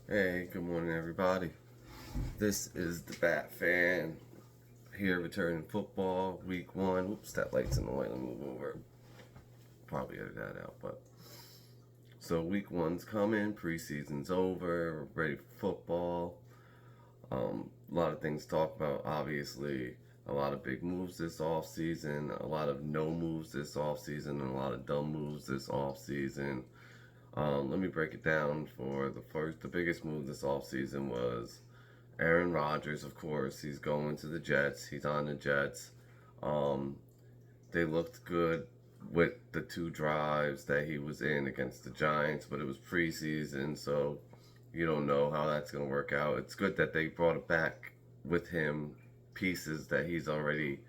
Hey, good morning, everybody. This is the Bat Fan here, returning football week one. Oops, that light's in the way. Let me move over. Probably edit that out, but so week one's coming. Preseason's over. We're ready for football. A lot of things to talk about. Obviously, a lot of big moves this off season. A lot of no moves this off season, and a lot of dumb moves this off season. Let me break it down. For the biggest move this off season was Arron Rodgers, of course. He's going to the Jets. He's on the Jets. Um, they looked good with the two drives that he was in against the Giants, but it was preseason, so you don't know how that's going to work out. It's good that they brought it back with him, pieces that he's already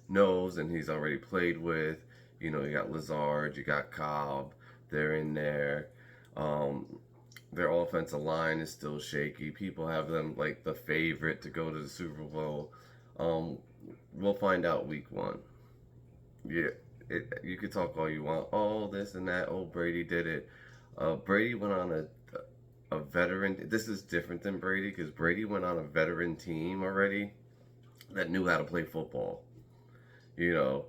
knows and he's already played with. You got Lazard, you got Cobb, they're in there. Um, their offensive line is still shaky. People have them like the favorite to go to the Super Bowl. Um, we'll find out week one. Yeah, you could talk all you want. Oh, this and that. Oh, Brady did it. Brady went on a veteran. This is different than Brady because Brady went on a veteran team already that knew how to play football. You know,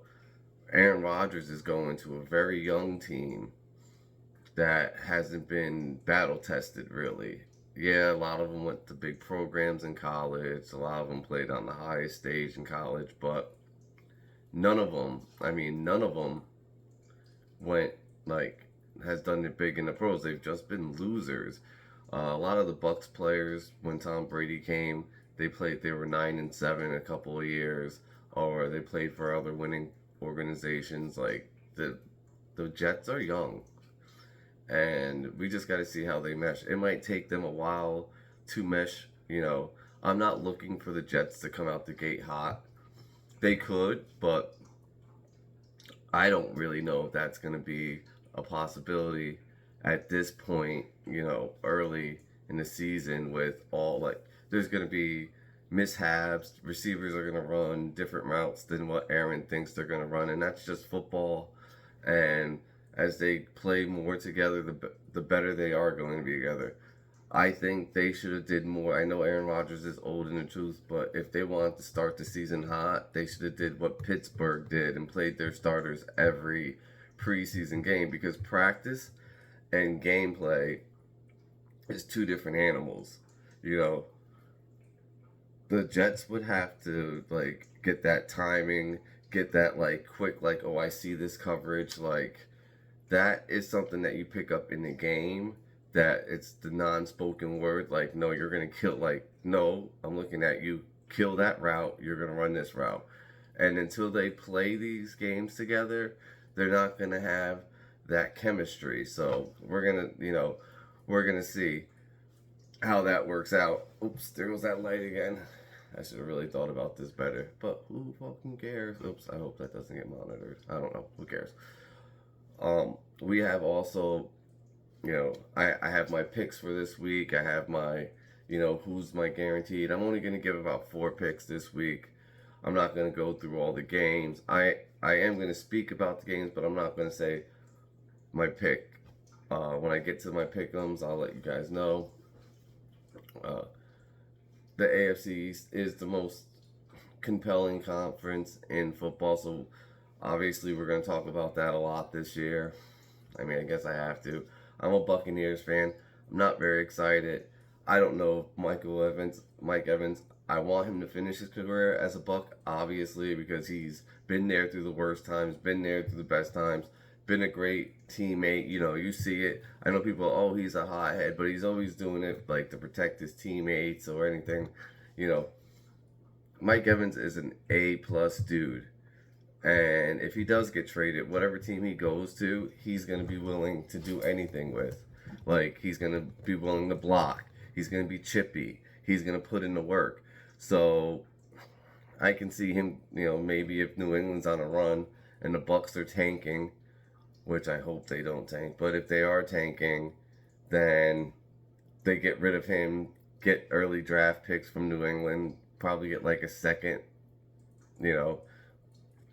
Aaron Rodgers is going to a very young team that hasn't been battle tested really. Yeah, a lot of them went to big programs in college. A lot of them played on the highest stage in college, but none of them went like has done it big in the pros. They've just been losers. A lot of the Bucks players, when Tom Brady came, they played. They were 9-7 a couple of years, or they played for other winning organizations. Like the Jets are young, and we just got to see how they mesh. It might take them a while to mesh. I'm not looking for the Jets to come out the gate hot. They could, but I don't really know if that's going to be a possibility at this point, early in the season with all like there's going to be mishaps. Receivers are going to run different routes than what Aaron thinks they're going to run, and that's just football. And as they play more together, the better they are going to be together. I think they should have did more. I know Aaron Rodgers is old in the truth, but if they wanted to start the season hot, they should have did what Pittsburgh did and played their starters every preseason game because practice and gameplay is two different animals. You know, the Jets would have to like get that timing, get that like quick like oh I see this coverage like that is something that you pick up in the game, that it's the non-spoken word like no you're gonna kill, like no I'm looking at you, kill that route, you're gonna run this route. And until they play these games together, they're not gonna have that chemistry. So we're gonna see how that works out. Oops, there goes that light again. I should have really thought about this better, but who fucking cares? Oops, I hope that doesn't get monitored. I don't know, who cares. We have also, I have my picks for this week. I have my, who's my guaranteed. I'm only going to give about 4 picks this week. I'm not going to go through all the games. I am going to speak about the games, but I'm not going to say my pick. When I get to my pick'ems, I'll let you guys know. Uh, the AFC East is the most compelling conference in football, so obviously we're going to talk about that a lot this year. I mean, I guess I have to. I'm a Buccaneers fan. I'm not very excited. I don't know Mike Evans. I want him to finish his career as a Buck, obviously, because he's been there through the worst times, been there through the best times, been a great teammate. You see it. I know people, oh, he's a hothead, but he's always doing it like to protect his teammates or anything. You know, Mike Evans is an A+ dude. And if he does get traded, whatever team he goes to, he's going to be willing to do anything with. Like, he's going to be willing to block. He's going to be chippy. He's going to put in the work. So, I can see him, maybe if New England's on a run and the Bucks are tanking, which I hope they don't tank, but if they are tanking, then they get rid of him, get early draft picks from New England, probably get like a second, you know,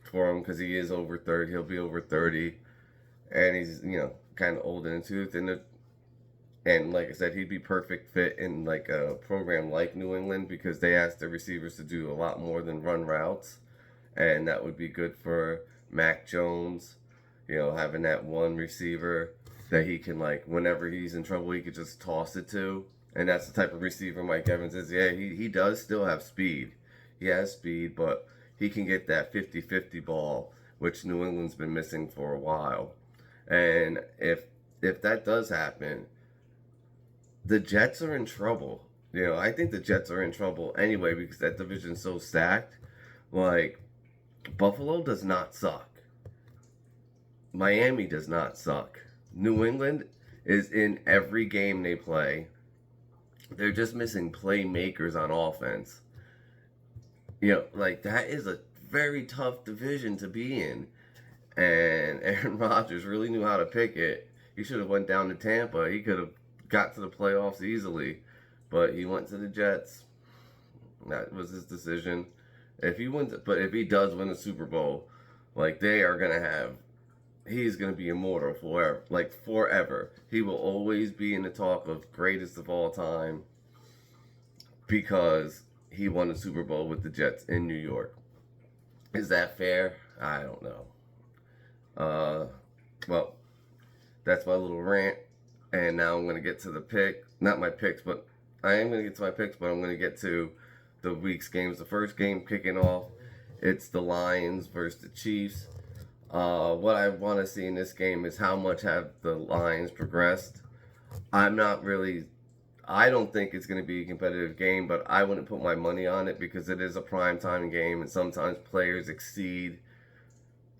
for him because he is over 30. He'll be over 30, and he's kind of old in the tooth. And And like I said, he'd be perfect fit in like a program like New England because they ask their receivers to do a lot more than run routes, and that would be good for Mac Jones. Having that one receiver that he can, like, whenever he's in trouble, he could just toss it to. And that's the type of receiver Mike Evans is. Yeah, he does still have speed. He has speed, but he can get that 50-50 ball, which New England's been missing for a while. And if that does happen, the Jets are in trouble. I think the Jets are in trouble anyway because that division's so stacked. Like, Buffalo does not suck. Miami does not suck. New England is in every game they play. They're just missing playmakers on offense. Like, that is a very tough division to be in. And Arron Rodgers really knew how to pick it. He should have went down to Tampa. He could have got to the playoffs easily. But he went to the Jets. That was his decision. But if he does win the Super Bowl, like, they are going to have, he's going to be immortal forever. Like, forever. He will always be in the talk of greatest of all time because he won the Super Bowl with the Jets in New York. Is that fair? I don't know. Well, that's my little rant. And now I'm going to get to the pick. Not my picks, but I am going to get to my picks, but I'm going to get to the week's games. The first game kicking off, it's the Lions versus the Chiefs. What I want to see in this game is how much have the Lions progressed. I don't think it's going to be a competitive game, but I wouldn't put my money on it because it is a primetime game, and sometimes players exceed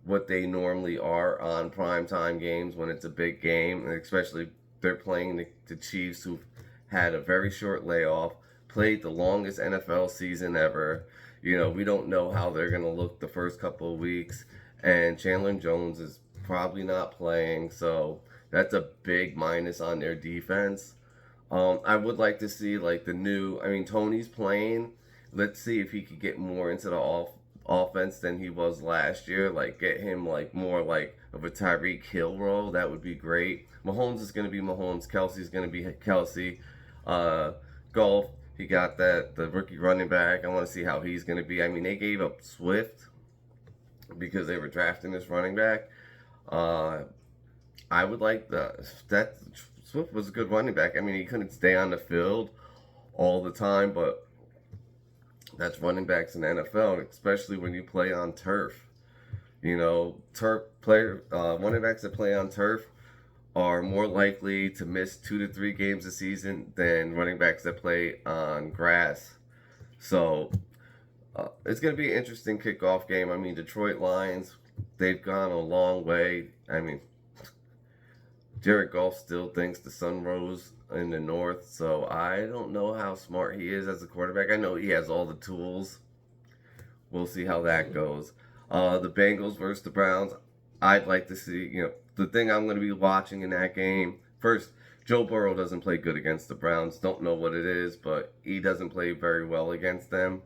what they normally are on primetime games when it's a big game, and especially they're playing the Chiefs, who've had a very short layoff, played the longest NFL season ever. We don't know how they're going to look the first couple of weeks, and Chandler Jones is probably not playing, so that's a big minus on their defense. I would like to see, like, Tony's playing. Let's see if he could get more into the offense than he was last year. Like, get him, like, more like of a Tyreek Hill role. That would be great. Mahomes is going to be Mahomes. Kelsey's going to be Kelsey. Golf, he got the rookie running back. I want to see how he's going to be. They gave up Swift because they were drafting this running back. I would like that. Swift was a good running back. He couldn't stay on the field all the time, but that's running backs in the NFL, especially when you play on turf. Running backs that play on turf are more likely to miss 2 to 3 games a season than running backs that play on grass. So it's going to be an interesting kickoff game. Detroit Lions, they've gone a long way. Jared Goff still thinks the sun rose in the north, so I don't know how smart he is as a quarterback. I know he has all the tools. We'll see how that goes. The Bengals versus the Browns. I'd like to see, the thing I'm going to be watching in that game. First, Joe Burrow doesn't play good against the Browns. Don't know what it is, but he doesn't play very well against them.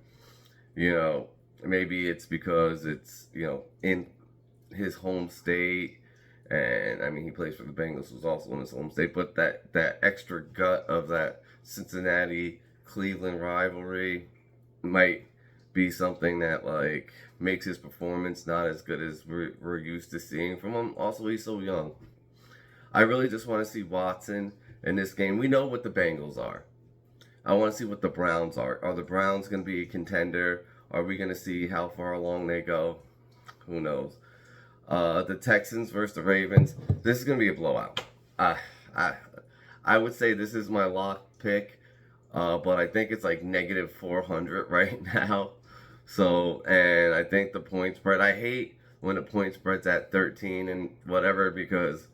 Maybe it's because it's, in his home state. And he plays for the Bengals, who's also in his home state. But that extra gut of that Cincinnati-Cleveland rivalry might be something that, like, makes his performance not as good as we're used to seeing from him. Also, he's so young. I really just want to see Watson in this game. We know what the Bengals are. I want to see what the Browns are. Are the Browns going to be a contender? Are we going to see how far along they go? Who knows? The Texans versus the Ravens. This is going to be a blowout. I would say this is my lock pick, but I think it's like negative 400 right now. So, and I think the point spread, I hate when the point spread's at 13 and whatever because,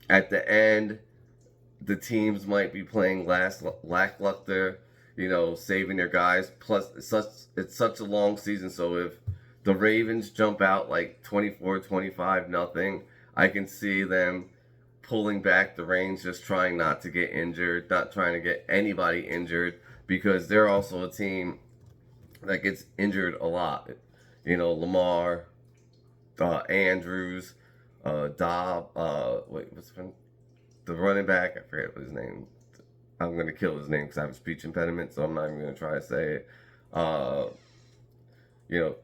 at the end, the teams might be playing lackluster, saving their guys. Plus, it's such a long season, so if the Ravens jump out like 24-25 nothing, I can see them pulling back the reins, just trying not to get injured, not trying to get anybody injured, because they're also a team that gets injured a lot. Lamar, Andrews, Dobb, what's his name? the running back, I forget his name. I'm going to kill his name because I have a speech impediment, so I'm not even going to try to say it. Uh, you know,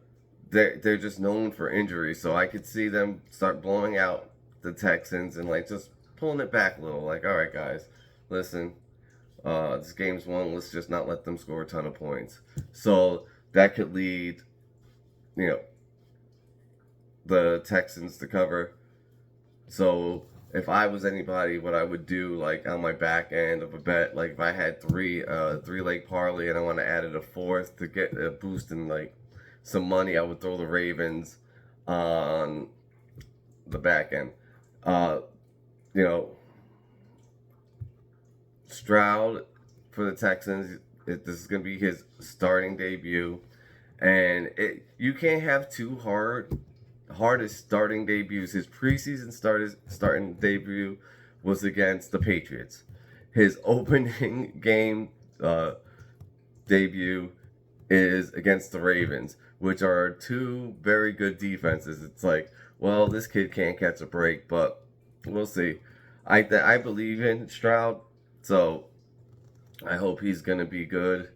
they're just known for injury, so I could see them start blowing out the Texans and like just pulling it back a little. Like, all right, guys, listen, this game's won. Let's just not let them score a ton of points. So that could lead, you know, the Texans to cover. So if I was anybody, what I would do, like on my back end of a bet, like if I had three leg parlay and I want to add it a fourth to get a boost in like some money, I would throw the Ravens on the back end. You know, Stroud for the Texans. This is going to be his starting debut, and you can't have too hardest starting debuts. His preseason starting debut was against the Patriots. His opening game debut is against the Ravens, which are two very good defenses. It's like, well, this kid can't catch a break, but we'll see. I believe in Stroud, so I hope he's going to be good.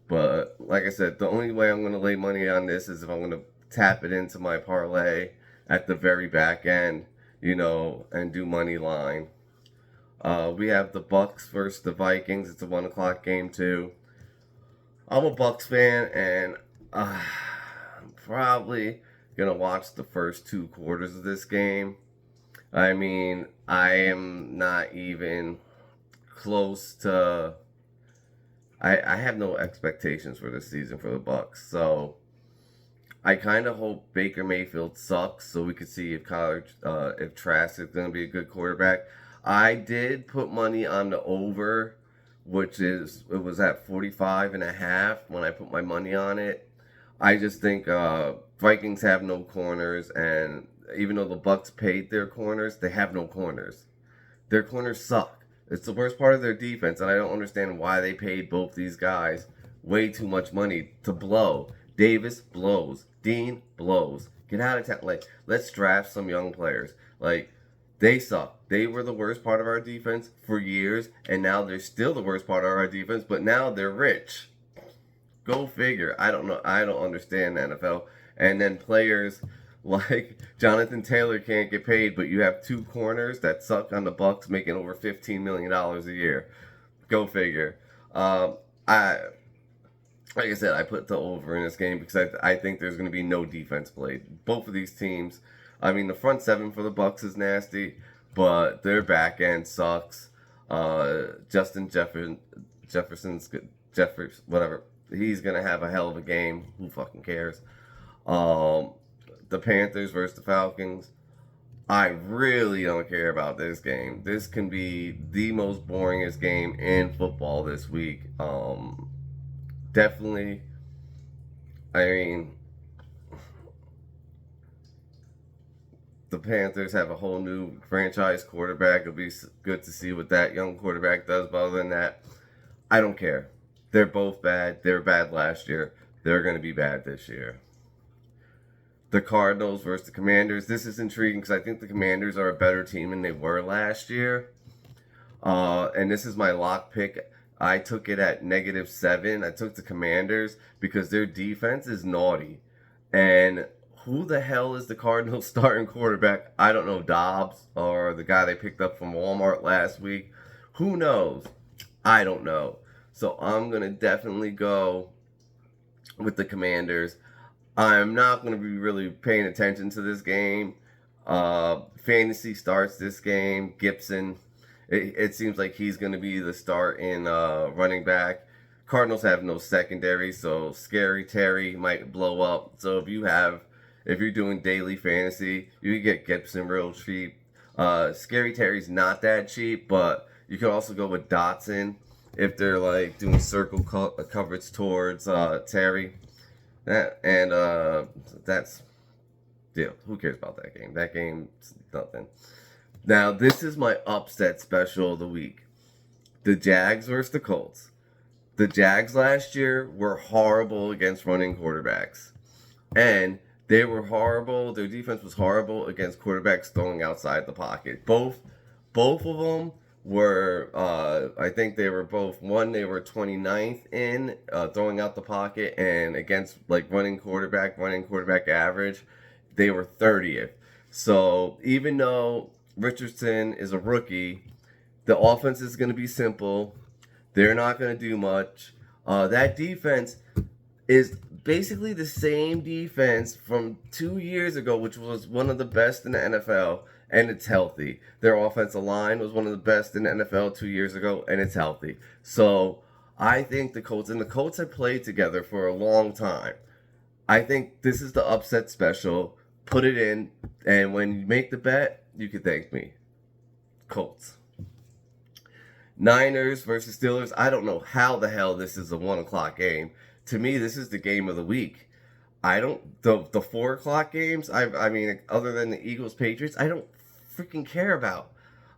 But like I said, the only way I'm going to lay money on this is if I'm going to tap it into my parlay at the very back end, you know, and do money line. We have the Bucks versus the Vikings. It's a 1 o'clock game too. I'm a Bucks fan, and I'm probably gonna watch the first 2 quarters of this game. I mean, I am not even close to. I have no expectations for this season for the Bucks, so I kind of hope Baker Mayfield sucks, so we could see if Trask is gonna be a good quarterback. I did put money on the over, which was at 45.5 when I put my money on it. I just think Vikings have no corners, and even though the Bucks paid their corners, they have no corners. Their corners suck. It's the worst part of their defense, and I don't understand why they paid both these guys way too much money to blow. Davis blows. Dean blows. Get out of town. Like, let's draft some young players. Like, they suck. They were the worst part of our defense for years, and now they're still the worst part of our defense, but now they're rich. Go figure. I don't know. I don't understand the NFL. And then players like Jonathan Taylor can't get paid, but you have 2 corners that suck on the Bucks making over $15 million a year. Go figure. Like I said, I put the over in this game because I think there's going to be no defense played. Both of these teams, I mean, the front 7 for the Bucks is nasty, but their back end sucks. Justin Jefferson's whatever. He's going to have a hell of a game. Who fucking cares? The Panthers versus the Falcons. I really don't care about this game. This can be the most boringest game in football this week. Definitely. I mean, the Panthers have a whole new franchise quarterback. It'll be good to see what that young quarterback does. But other than that, I don't care. They're both bad. They were bad last year. They're going to be bad this year. The Cardinals versus the Commanders. This is intriguing because I think the Commanders are a better team than they were last year. And this is my lock pick. I took it at -7. I took the Commanders because their defense is naughty. And who the hell is the Cardinals starting quarterback? I don't know. Dobbs or the guy they picked up from Walmart last week. Who knows? I don't know. So I'm going to definitely go with the Commanders. I'm not going to be really paying attention to this game. Fantasy starts this game. Gibson, it seems like he's going to be the start in running back. Cardinals have no secondary, so Scary Terry might blow up. So if you're doing daily fantasy, you can get Gibson real cheap. Scary Terry's not that cheap, but you could also go with Dotson if they're like doing circle coverage towards Terry. That's who cares about that game? That game's nothing. Now, this is my upset special of the week. The Jags versus the Colts. The Jags last year were horrible against running quarterbacks. And they were horrible. Their defense was horrible against quarterbacks throwing outside the pocket. Both of them were, I think they were both, one, they were 29th in throwing out the pocket, and against like running quarterback average, they were 30th. So even though Richardson is a rookie, the offense is going to be simple. They're not going to do much. That defense is basically the same defense from 2 years ago, which was one of the best in the NFL, and it's healthy. Their offensive line was one of the best in the NFL 2 years ago, and it's healthy. So I think the Colts have played together for a long time. I think this is the upset special. Put it in, and when you make the bet, you can thank me. Colts. Niners versus Steelers. I don't know how the hell this is a 1 o'clock game. To me, this is the game of the week. I don't the 4 o'clock games. I mean, other than the Eagles Patriots, I don't freaking care about.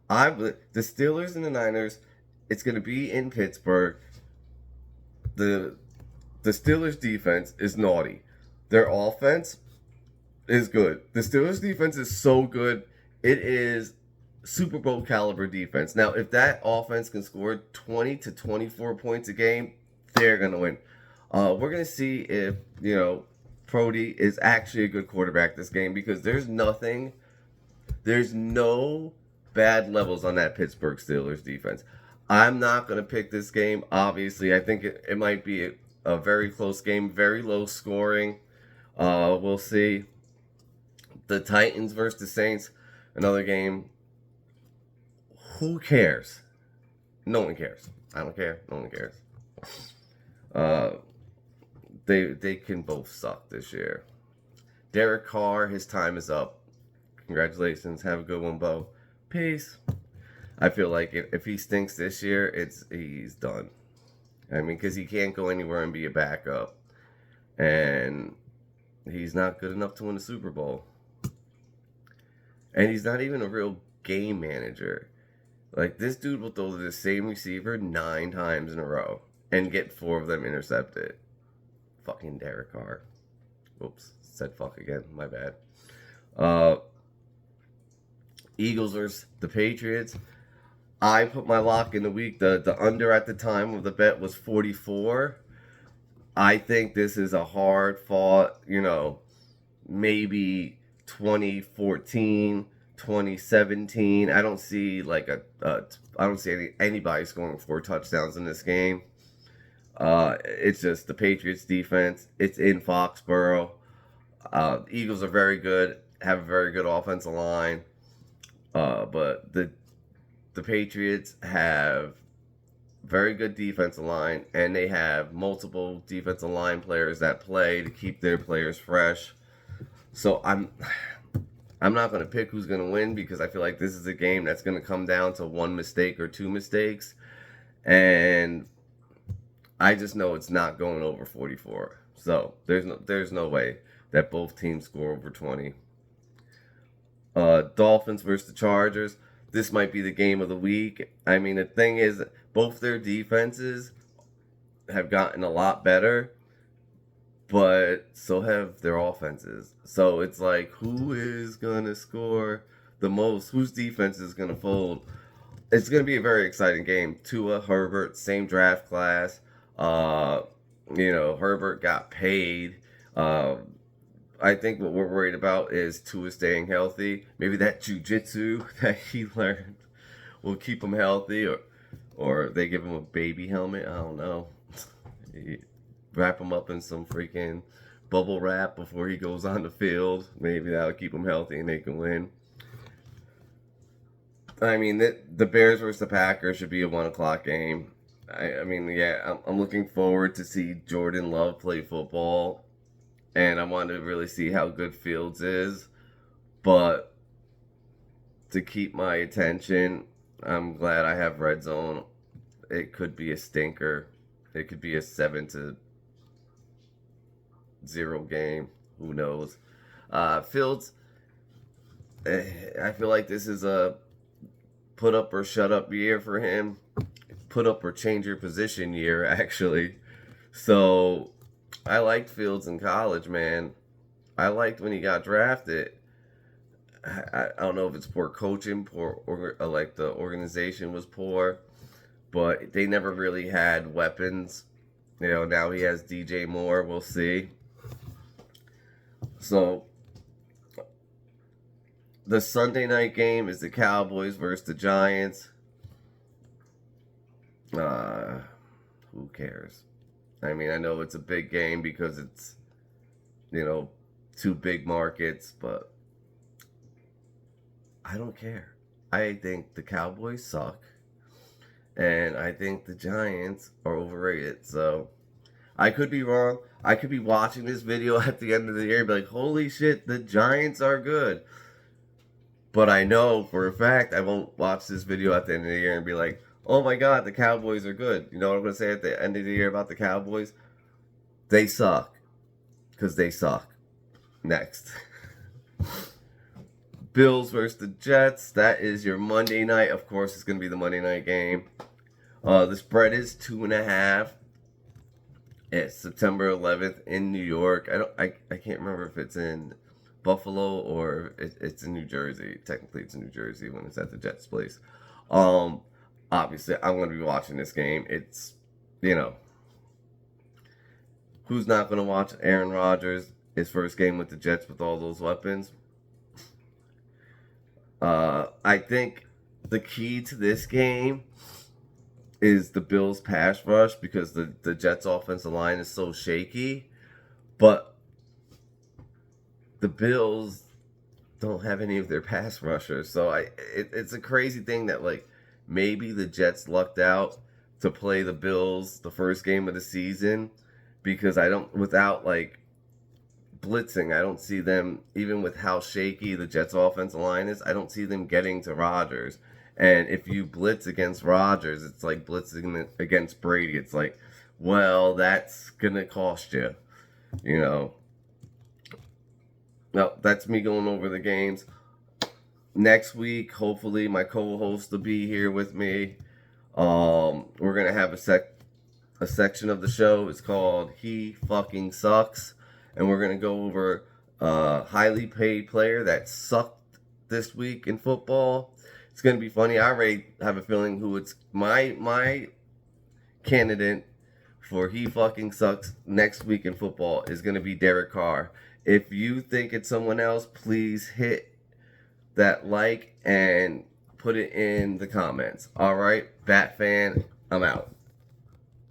The Steelers and the Niners. It's going to be in Pittsburgh. The Steelers defense is naughty. Their offense is good. The Steelers defense is so good. It is Super Bowl caliber defense. Now, if that offense can score 20 to 24 points a game, they're going to win. We're going to see if, Prody is actually a good quarterback this game, because there's no bad levels on that Pittsburgh Steelers defense. I'm not going to pick this game. Obviously, I think it might be a very close game, very low scoring. We'll see. The Titans versus the Saints, another game. Who cares? No one cares. I don't care. No one cares. They can both suck this year. Derek Carr, his time is up. Congratulations. Have a good one, Bo. Peace. I feel like if he stinks this year, he's done. I mean, because he can't go anywhere and be a backup. And he's not good enough to win a Super Bowl. And he's not even a real game manager. Like, this dude will throw to the same receiver 9 times in a row and get 4 of them intercepted. Fucking Derek Carr. Oops, said fuck again. My bad. Eagles versus the Patriots. I put my lock in the week. The under at the time of the bet was 44. I think this is a hard fought, maybe 2014, 2017. I don't see anybody scoring 4 touchdowns in this game. It's just the Patriots defense. It's in Foxborough. Eagles are very good, have a very good offensive line. But the Patriots have very good defensive line, and they have multiple defensive line players that play to keep their players fresh. So I'm not going to pick who's going to win, because I feel like this is a game that's going to come down to 1 mistake or 2 mistakes. And I just know it's not going over 44. So there's no way that both teams score over 20. Dolphins versus the Chargers. This might be the game of the week. I mean, the thing is, both their defenses have gotten a lot better, but so have their offenses. So it's like, who is going to score the most? Whose defense is going to fold? It's going to be a very exciting game. Tua, Herbert, same draft class. Herbert got paid. I think what we're worried about is Tua staying healthy. Maybe that jiu-jitsu that he learned will keep him healthy, or they give him a baby helmet. I don't know. Wrap him up in some freaking bubble wrap before he goes on the field. Maybe that'll keep him healthy and they can win. I mean, the Bears versus the Packers should be a 1 o'clock game. I'm looking forward to see Jordan Love play football. And I want to really see how good Fields is. But to keep my attention, I'm glad I have Red Zone. It could be a stinker. It could be a 7-0 game. Who knows? Fields, I feel like this is a put up or shut up year for him. Put up or change your position year, actually. So I liked Fields in college, man. I liked when he got drafted. I don't know if it's poor coaching, like the organization was poor, but they never really had weapons. Now he has DJ Moore. We'll see. So the Sunday night game is the Cowboys versus the Giants. Who cares? I mean, I know it's a big game because it's, two big markets, but I don't care. I think the Cowboys suck, and I think the Giants are overrated. So I could be wrong. I could be watching this video at the end of the year and be like, holy shit, the Giants are good. But I know for a fact I won't watch this video at the end of the year and be like, oh my God, the Cowboys are good. You know what I'm going to say at the end of the year about the Cowboys? They suck. Because they suck. Next. Bills versus the Jets. That is your Monday night. Of course, it's going to be the Monday night game. The spread is 2.5. It's September 11th in New York. I can't remember if it's in Buffalo or it's in New Jersey. Technically, it's in New Jersey when it's at the Jets' place. Obviously, I'm going to be watching this game. It's, who's not going to watch Arron Rodgers, his first game with the Jets with all those weapons? I think the key to this game is the Bills' pass rush because the Jets' offensive line is so shaky. But the Bills don't have any of their pass rushers. So it's a crazy thing that, like, maybe the Jets lucked out to play the Bills the first game of the season because without, like, blitzing, I don't see them, even with how shaky the Jets' offensive line is, I don't see them getting to Rodgers. And if you blitz against Rodgers, it's like blitzing against Brady. It's like, well, that's going to cost you, Well, that's me going over the games. Next week, hopefully, my co-host will be here with me. We're going to have a section of the show. It's called He Fucking Sucks. And we're going to go over a highly paid player that sucked this week in football. It's going to be funny. I already have a feeling who it's my candidate for He Fucking Sucks next week in football is going to be Derek Carr. If you think it's someone else, please hit that like and put it in the comments. All right, Bat fan, I'm out.